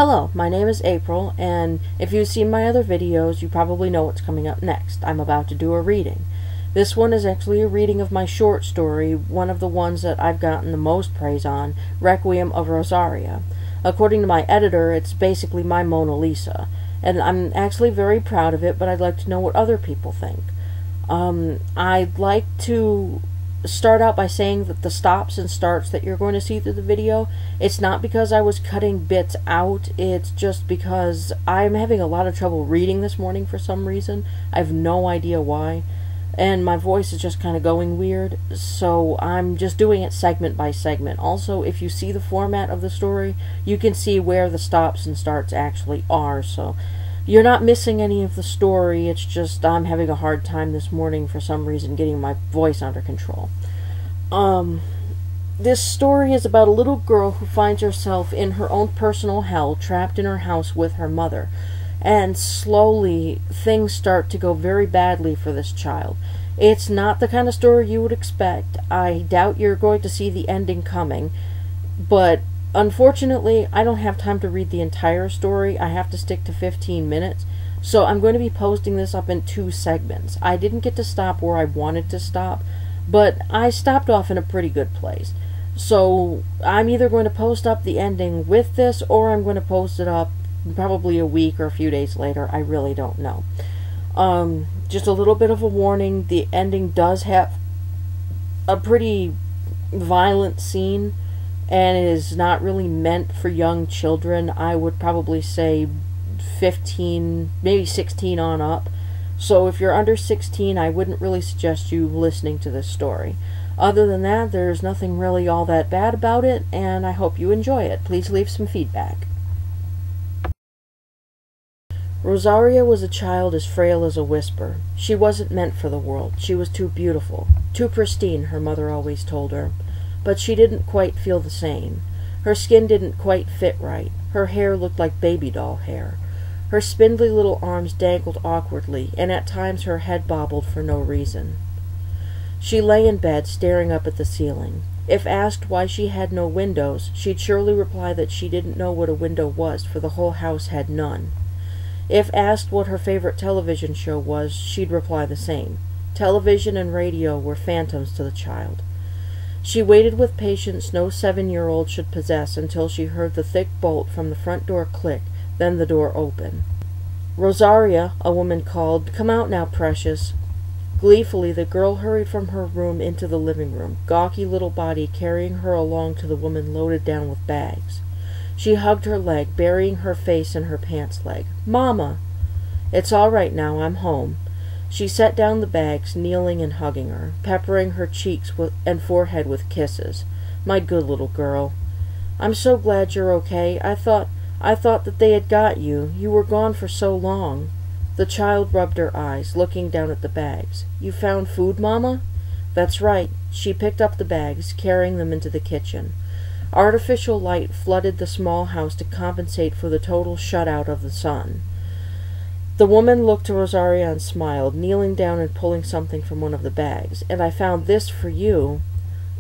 Hello, my name is April, and if you've seen my other videos, you probably know what's coming up next. I'm about to do a reading. This one is actually a reading of my short story, one of the ones that I've gotten the most praise on, Requiem of Rosaria. According to my editor, it's basically my Mona Lisa, and I'm actually very proud of it, but I'd like to know what other people think. I'd like to start out by saying that the stops and starts that you're going to see through the video, it's not because I was cutting bits out, it's just because I'm having a lot of trouble reading this morning for some reason. I have no idea why, and my voice is just kind of going weird, so I'm just doing it segment by segment. Also, if you see the format of the story, you can see where the stops and starts actually are, so you're not missing any of the story. It's just I'm having a hard time this morning for some reason getting my voice under control. This story is about a little girl who finds herself in her own personal hell, trapped in her house with her mother. And slowly, things start to go very badly for this child. It's not the kind of story you would expect. I doubt you're going to see the ending coming, but unfortunately, I don't have time to read the entire story. I have to stick to 15 minutes, so I'm going to be posting this up in 2 segments. I didn't get to stop where I wanted to stop, but I stopped off in a pretty good place. So I'm either going to post up the ending with this, or I'm going to post it up probably a week or a few days later. I really don't know. Just a little bit of a warning, the ending does have a pretty violent scene, and it is not really meant for young children. I would probably say 15, maybe 16 on up. So if you're under 16, I wouldn't really suggest you listening to this story. Other than that, there's nothing really all that bad about it, and I hope you enjoy it. Please leave some feedback. Rosaria was a child as frail as a whisper. She wasn't meant for the world. She was too beautiful, too pristine, her mother always told her. But she didn't quite feel the same. Her skin didn't quite fit right. Her hair looked like baby doll hair. Her spindly little arms dangled awkwardly, and at times her head bobbled for no reason. She lay in bed, staring up at the ceiling. If asked why she had no windows, she'd surely reply that she didn't know what a window was, for the whole house had none. If asked what her favorite television show was, she'd reply the same. Television and radio were phantoms to the child. She waited with patience no 7-year-old should possess until she heard the thick bolt from the front door click, then the door open. "Rosaria," a woman called, "come out now, precious." Gleefully, the girl hurried from her room into the living room, gawky little body carrying her along to the woman loaded down with bags. She hugged her leg, burying her face in her pants leg. "Mama!" "It's all right now, I'm home." She set down the bags, kneeling and hugging her, peppering her cheeks and forehead with kisses. "My good little girl. I'm so glad you're okay. I thought that they had got you. You were gone for so long." The child rubbed her eyes, looking down at the bags. "You found food, Mama?" "That's right." She picked up the bags, carrying them into the kitchen. Artificial light flooded the small house to compensate for the total shutout of the sun. The woman looked to Rosaria and smiled, kneeling down and pulling something from one of the bags. "And I found this for you."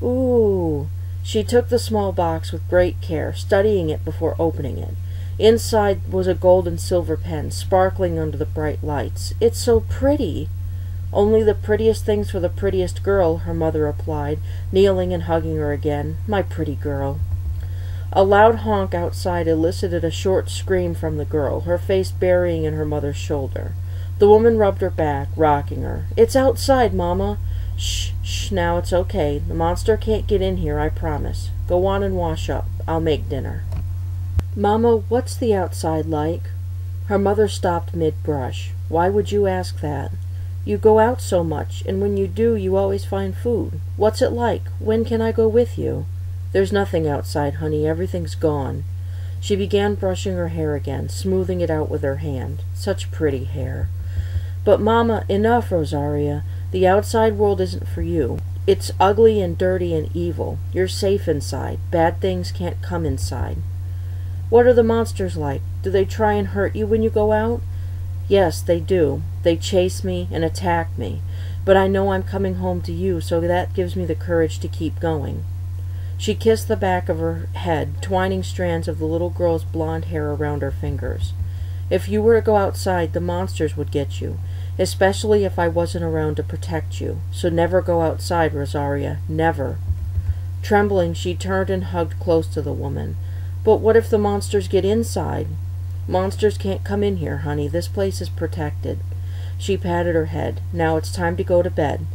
"Ooh." She took the small box with great care, studying it before opening it. Inside was a gold and silver pen, sparkling under the bright lights. "It's so pretty." "Only the prettiest things for the prettiest girl," her mother replied, kneeling and hugging her again. "My pretty girl." A loud honk outside elicited a short scream from the girl, her face burying in her mother's shoulder. The woman rubbed her back, rocking her. "It's outside, Mama." "Shh, shh, now it's okay. The monster can't get in here, I promise. Go on and wash up. I'll make dinner." "Mama, what's the outside like?" Her mother stopped mid-brush. "Why would you ask that? You go out so much, and when you do, you always find food. What's it like? When can I go with you?" "There's nothing outside, honey. Everything's gone." She began brushing her hair again, smoothing it out with her hand. Such pretty hair. "But, Mama, enough, Rosaria. The outside world isn't for you. It's ugly and dirty and evil. You're safe inside. Bad things can't come inside." "What are the monsters like? Do they try and hurt you when you go out?" "Yes, they do. They chase me and attack me. But I know I'm coming home to you, so that gives me the courage to keep going." She kissed the back of her head, twining strands of the little girl's blonde hair around her fingers. "If you were to go outside, the monsters would get you, especially if I wasn't around to protect you. So never go outside, Rosaria, never." Trembling, she turned and hugged close to the woman. "But what if the monsters get inside?" "Monsters can't come in here, honey. This place is protected." She patted her head. "Now it's time to go to bed."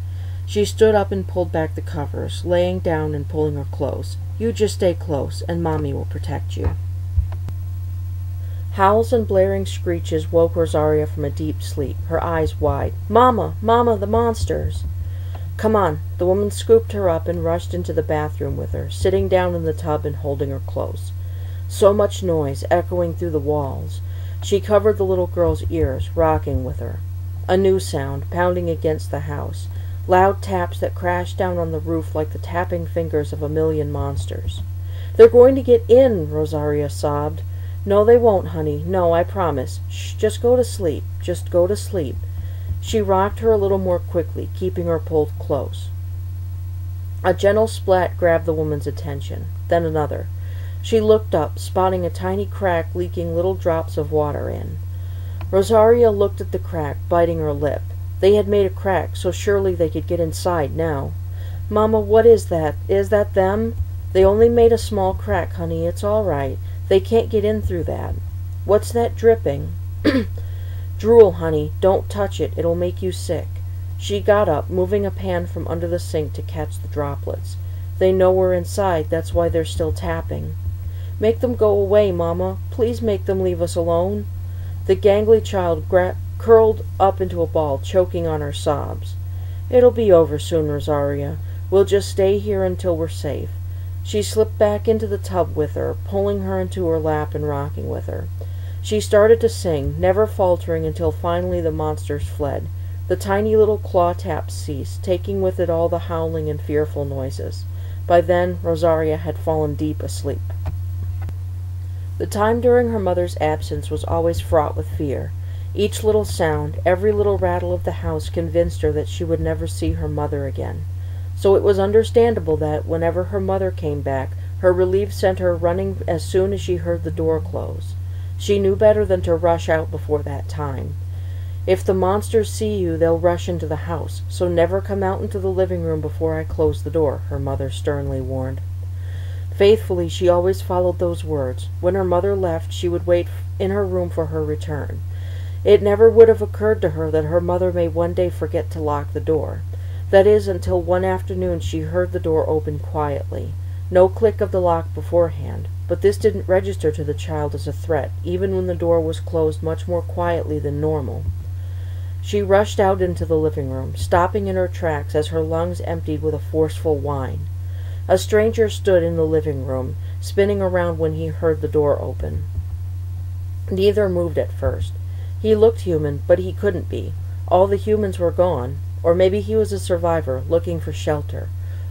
She stood up and pulled back the covers, laying down and pulling her close. "You just stay close, and Mommy will protect you." Howls and blaring screeches woke Rosaria from a deep sleep, her eyes wide. "Mama! Mama, the monsters!" "Come on." The woman scooped her up and rushed into the bathroom with her, sitting down in the tub and holding her close. So much noise, echoing through the walls. She covered the little girl's ears, rocking with her. A new sound, pounding against the house. Loud taps that crashed down on the roof like the tapping fingers of a million monsters. "They're going to get in," Rosaria sobbed. "No, they won't, honey. No, I promise. Shh, just go to sleep. Just go to sleep." She rocked her a little more quickly, keeping her pulled close. A gentle splat grabbed the woman's attention, then another. She looked up, spotting a tiny crack leaking little drops of water in. Rosaria looked at the crack, biting her lip. They had made a crack, so surely they could get inside now. "Mama, what is that? Is that them?" "They only made a small crack, honey. It's all right. They can't get in through that." "What's that dripping?" "Drool, honey. Don't touch it. It'll make you sick." She got up, moving a pan from under the sink to catch the droplets. "They know we're inside. That's why they're still tapping." "Make them go away, Mama. Please make them leave us alone." The gangly child curled up into a ball, choking on her sobs. "It'll be over soon, Rosaria. We'll just stay here until we're safe." She slipped back into the tub with her, pulling her into her lap and rocking with her. She started to sing, never faltering until finally the monsters fled. The tiny little claw taps ceased, taking with it all the howling and fearful noises. By then, Rosaria had fallen deep asleep. The time during her mother's absence was always fraught with fear. Each little sound, every little rattle of the house convinced her that she would never see her mother again. So it was understandable that, whenever her mother came back, her relief sent her running as soon as she heard the door close. She knew better than to rush out before that time. "If the monsters see you, they'll rush into the house, so never come out into the living room before I close the door," her mother sternly warned. Faithfully, she always followed those words. When her mother left, she would wait in her room for her return. It never would have occurred to her that her mother may one day forget to lock the door. That is, until one afternoon she heard the door open quietly. No click of the lock beforehand, but this didn't register to the child as a threat, even when the door was closed much more quietly than normal. She rushed out into the living room, stopping in her tracks as her lungs emptied with a forceful whine. A stranger stood in the living room, spinning around when he heard the door open. Neither moved at first. He looked human, but he couldn't be. All the humans were gone. Or maybe he was a survivor, looking for shelter.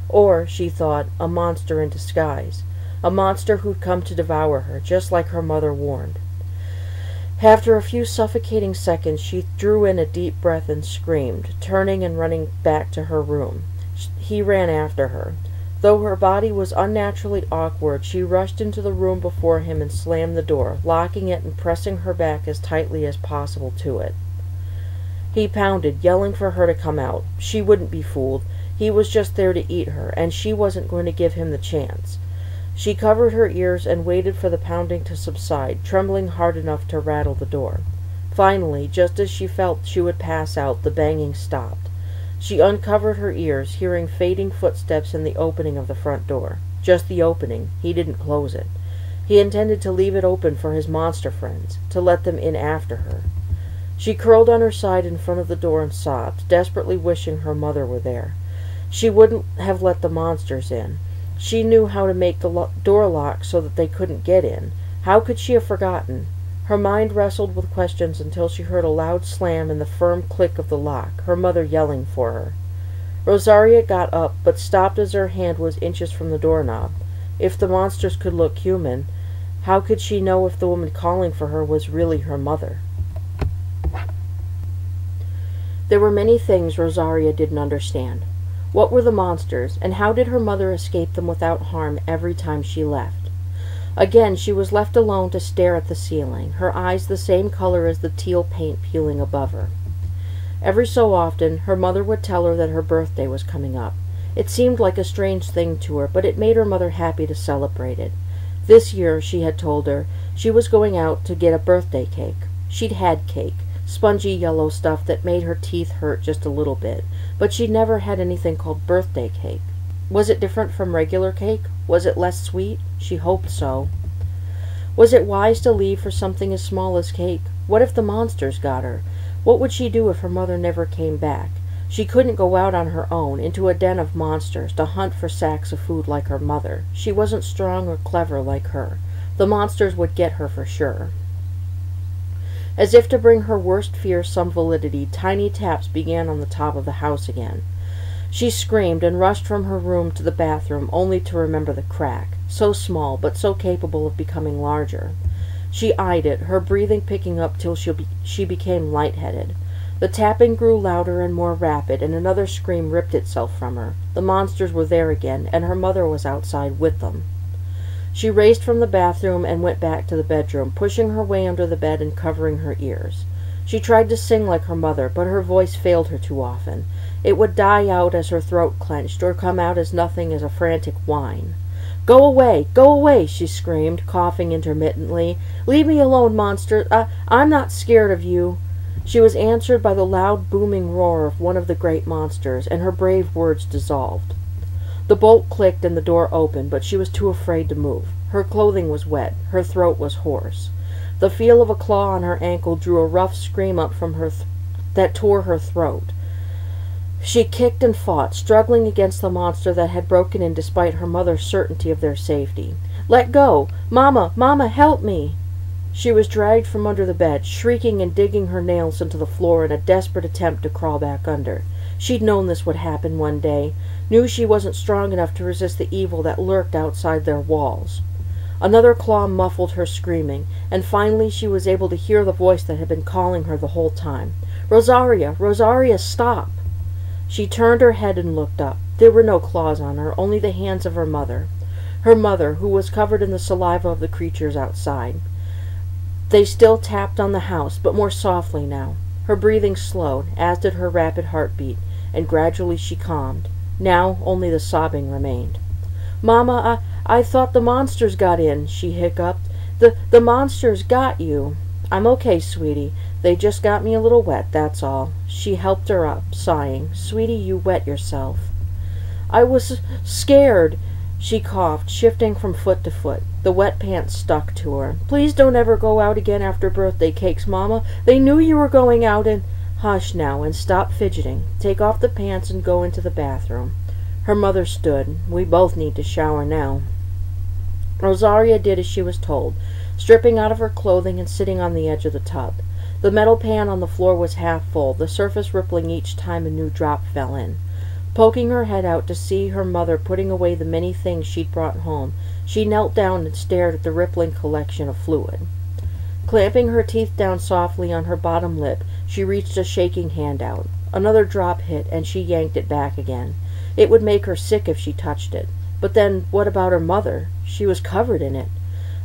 Or, she thought, a monster in disguise. A monster who'd come to devour her, just like her mother warned. After a few suffocating seconds, she drew in a deep breath and screamed, turning and running back to her room. He ran after her. Though her body was unnaturally awkward, she rushed into the room before him and slammed the door, locking it and pressing her back as tightly as possible to it. He pounded, yelling for her to come out. She wouldn't be fooled. He was just there to eat her, and she wasn't going to give him the chance. She covered her ears and waited for the pounding to subside, trembling hard enough to rattle the door. Finally, just as she felt she would pass out, the banging stopped. She uncovered her ears, hearing fading footsteps in the opening of the front door. Just the opening. He didn't close it. He intended to leave it open for his monster friends, to let them in after her. She curled on her side in front of the door and sobbed, desperately wishing her mother were there. She wouldn't have let the monsters in. She knew how to make the door lock so that they couldn't get in. How could she have forgotten? Her mind wrestled with questions until she heard a loud slam and the firm click of the lock, her mother yelling for her. Rosaria got up, but stopped as her hand was inches from the doorknob. If the monsters could look human, how could she know if the woman calling for her was really her mother? There were many things Rosaria didn't understand. What were the monsters, and how did her mother escape them without harm every time she left? Again she was left alone to stare at the ceiling, her eyes the same color as the teal paint peeling above her. Every so often her mother would tell her that her birthday was coming up. It seemed like a strange thing to her, but it made her mother happy to celebrate it. This year, she had told her, she was going out to get a birthday cake. She'd had cake, spongy yellow stuff that made her teeth hurt just a little bit, but she'd never had anything called birthday cake. Was it different from regular cake? Was it less sweet? She hoped so. Was it wise to leave for something as small as cake? What if the monsters got her? What would she do if her mother never came back? She couldn't go out on her own into a den of monsters to hunt for sacks of food like her mother. She wasn't strong or clever like her. The monsters would get her for sure. As if to bring her worst fears some validity, tiny taps began on the top of the house again. She screamed and rushed from her room to the bathroom, only to remember the crack, so small but so capable of becoming larger. She eyed it, her breathing picking up till she became lightheaded. The tapping grew louder and more rapid, and another scream ripped itself from her. The monsters were there again, and her mother was outside with them. She raced from the bathroom and went back to the bedroom, pushing her way under the bed and covering her ears. She tried to sing like her mother, but her voice failed her too often. It would die out as her throat clenched, or come out as nothing as a frantic whine. "Go away," she screamed, coughing intermittently. "Leave me alone, monster. I'm not scared of you." She was answered by the loud booming roar of one of the great monsters, and her brave words dissolved. The bolt clicked and the door opened, but she was too afraid to move. Her clothing was wet, her throat was hoarse. The feel of a claw on her ankle drew a rough scream up from her that tore her throat. She kicked and fought, struggling against the monster that had broken in despite her mother's certainty of their safety. "Let go! Mama, help me!" She was dragged from under the bed, shrieking and digging her nails into the floor in a desperate attempt to crawl back under. She'd known this would happen one day, knew she wasn't strong enough to resist the evil that lurked outside their walls. Another claw muffled her screaming, and finally she was able to hear the voice that had been calling her the whole time. "Rosaria! Rosaria, stop!" She turned her head and looked up. There were no claws on her, only the hands of her mother. Her mother, who was covered in the saliva of the creatures outside. They still tapped on the house, but more softly now. Her breathing slowed, as did her rapid heartbeat, and gradually she calmed. Now only the sobbing remained. "Mama, I thought the monsters got in," she hiccuped. The monsters got you." "I'm okay, sweetie. They just got me a little wet, that's all." She helped her up, sighing. "Sweetie, you wet yourself." "I was scared," she coughed, shifting from foot to foot. The wet pants stuck to her. "Please don't ever go out again after birthday cakes, Mama. They knew you were going out and—" "Hush now, and stop fidgeting. Take off the pants and go into the bathroom." Her mother stood. "We both need to shower now." Rosaria did as she was told, stripping out of her clothing and sitting on the edge of the tub. The metal pan on the floor was half full, the surface rippling each time a new drop fell in. Poking her head out to see her mother putting away the many things she'd brought home, she knelt down and stared at the rippling collection of fluid. Clamping her teeth down softly on her bottom lip, she reached a shaking hand out. Another drop hit, and she yanked it back again. It would make her sick if she touched it. But then, what about her mother? She was covered in it.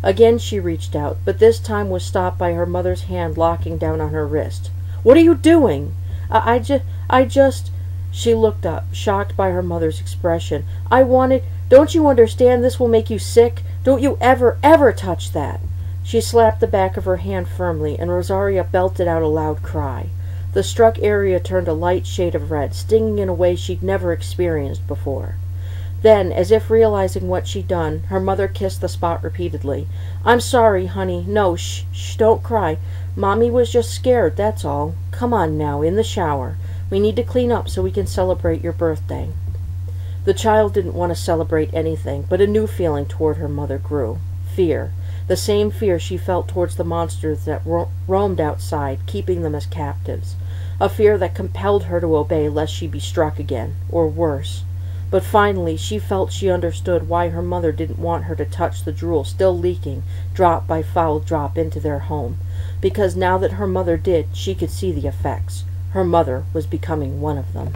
Again she reached out, but this time was stopped by her mother's hand locking down on her wrist. "What are you doing?" I just... She looked up, shocked by her mother's expression. "I wanted... Don't you understand this will make you sick? Don't you ever touch that!" She slapped the back of her hand firmly, and Rosaria belted out a loud cry. The struck area turned a light shade of red, stinging in a way she'd never experienced before. Then, as if realizing what she'd done, her mother kissed the spot repeatedly. "I'm sorry, honey. No, shh, don't cry. Mommy was just scared, that's all. Come on now, in the shower. We need to clean up so we can celebrate your birthday." The child didn't want to celebrate anything, but a new feeling toward her mother grew. Fear. The same fear she felt towards the monsters that roamed outside, keeping them as captives. A fear that compelled her to obey lest she be struck again, or worse. But finally she felt she understood why her mother didn't want her to touch the drool still leaking, drop by foul drop, into their home. Because now that her mother did, she could see the effects. Her mother was becoming one of them.